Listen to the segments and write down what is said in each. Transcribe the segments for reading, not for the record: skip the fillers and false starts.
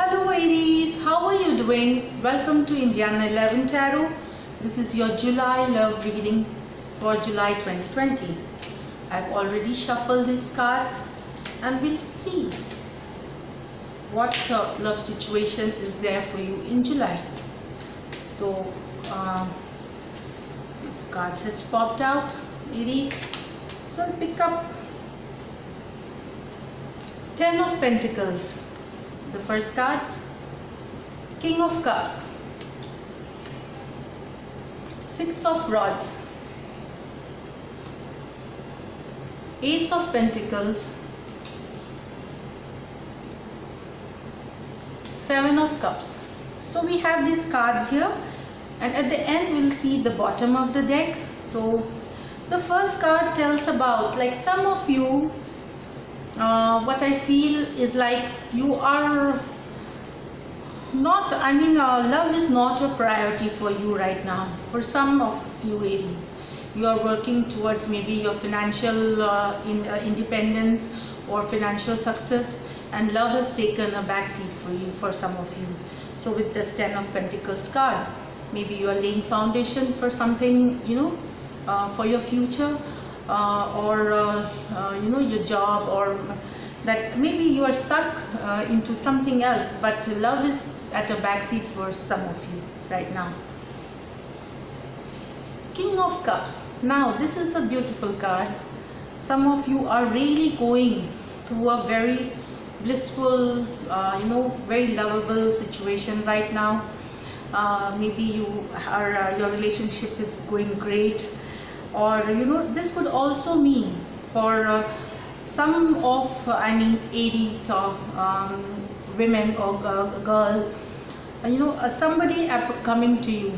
Hello Aries, how are you doing? Welcome to Indiana 11 Tarot. This is your July love reading for July 2020. I've already shuffled these cards and we'll see what love situation is there for you in July. So, cards has popped out, Aries. So I'll pick up Ten of Pentacles. The first card, King of Cups, Six of Rods, Ace of Pentacles, Seven of Cups. So we have these cards here, and at the end we'll see the bottom of the deck. So the first card tells about, like, some of you, what I feel is like you are not, love is not a priority for you right now. For some of you Aries, you are working towards maybe your financial independence or financial success, and love has taken a backseat for you, for some of you. So with this Ten of Pentacles card, maybe you are laying foundation for something, for your future. Your job, or that maybe you are stuck into something else, but love is at a backseat for some of you right now. King of Cups. Now this is a beautiful card. Some of you are really going through a very blissful, very lovable situation right now. Maybe you are, your relationship is going great. Or this could also mean for some of Aries women or girls, somebody coming to you,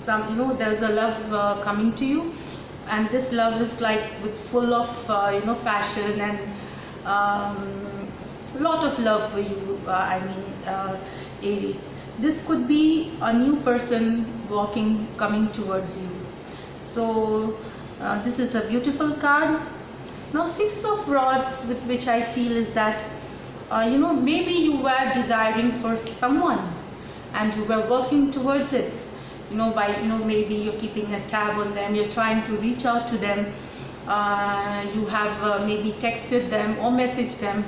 there's a love coming to you, and this love is like with full of passion and lot of love for you, Aries. This could be a new person coming towards you. So this is a beautiful card. Now Six of Rods, with which I feel is that maybe you were desiring for someone and you were working towards it, maybe you're keeping a tab on them, you're trying to reach out to them, you have maybe texted them or messaged them.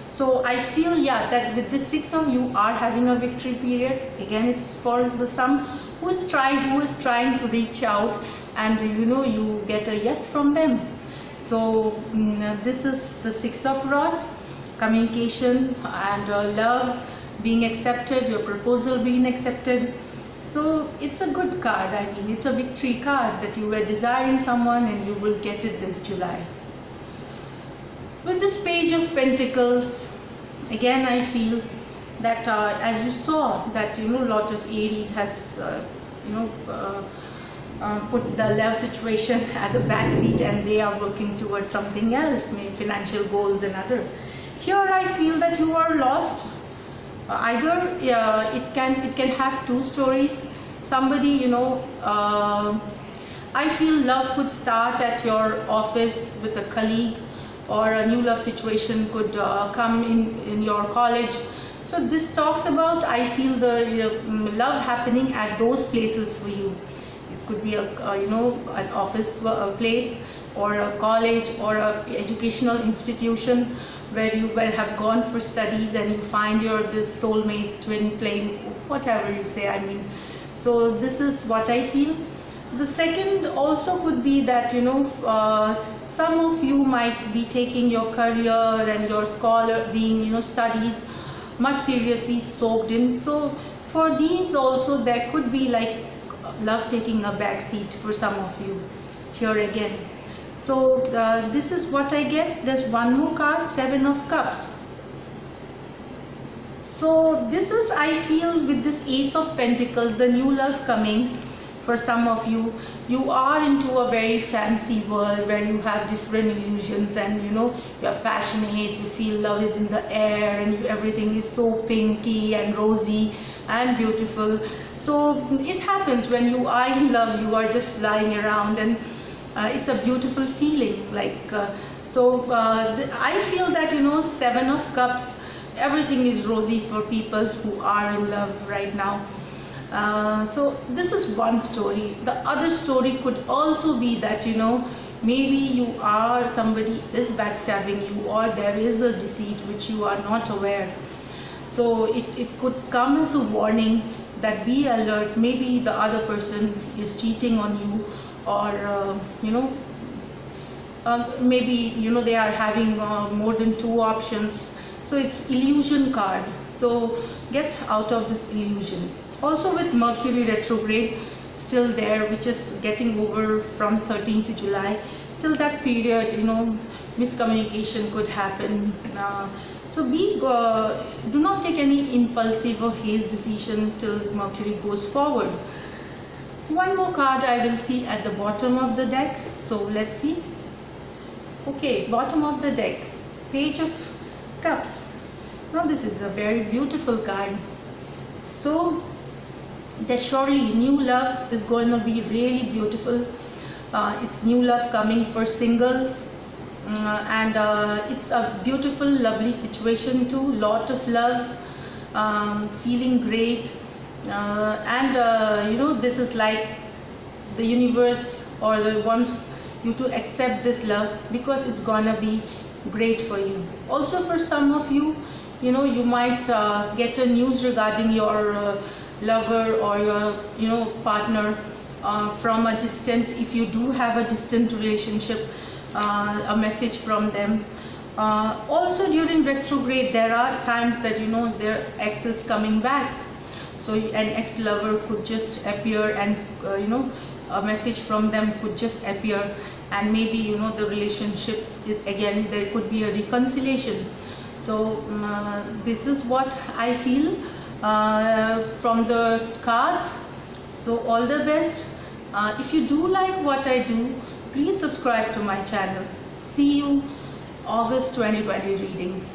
So I feel, yeah, that with this Six of, you are having a victory period. Again, it's for the some who is trying to reach out, and you get a yes from them. So this is the Six of Rods, communication and love being accepted, your proposal being accepted. So it's a good card. It's a victory card, that you were desiring someone and you will get it this July. With this Page of Pentacles, again I feel that as you saw that a lot of Aries has put the love situation at the back seat, and they are working towards something else, maybe financial goals and other. Here I feel that you are lost. Either it can have two stories. Somebody, I feel love could start at your office with a colleague, or a new love situation could come in your college. So this talks about, I feel, the love happening at those places for you. It could be an office place, or a college, or a educational institution where you have gone for studies and you find this soulmate, twin flame, whatever you say. So this is what I feel. The second also could be that some of you might be taking your career and your scholar being studies much seriously soaked in. So for these also there could be like love taking a back seat for some of you here again. So this is what I get. There's one more card, Seven of Cups. So this is, I feel, with this Ace of Pentacles, the new love coming. For some of you, you are into a very fancy world where you have different illusions, and you're passionate, you feel love is in the air, and everything is so pinky and rosy and beautiful. So it happens when you are in love, you are just flying around, and it's a beautiful feeling. I feel that Seven of Cups everything is rosy for people who are in love right now. So this is one story. The other story could also be that, you know, maybe you are, somebody is backstabbing you, or there is a deceit which you are not aware. So it could come as a warning that be alert, maybe the other person is cheating on you, or you know, maybe, you know, they are having more than 2 options. So it's illusion card. So get out of this illusion. Also with Mercury retrograde still there, which is getting over from 13th July, till that period, you know, miscommunication could happen. So do not take any impulsive or hasty decision till Mercury goes forward. One more card I will see at the bottom of the deck. So let's see. Okay, bottom of the deck, Page of Cups. Now this is a very beautiful card. So that surely new love is going to be really beautiful. It's new love coming for singles, and it's a beautiful, lovely situation too. Lot of love, feeling great, and you know, this is like the universe or the wants you to accept this love, because it's gonna be great for you. Also for some of you, you know, you might get a news regarding your lover or your, you know, partner from a distant, if you do have a distant relationship, a message from them. Also during retrograde, there are times that, you know, their ex is coming back. So an ex-lover could just appear, and you know, a message from them could just appear, and maybe, you know, the relationship is again, there could be a reconciliation. So this is what I feel from the cards. So all the best. If you do like what I do, please subscribe to my channel. See you August 2020 readings.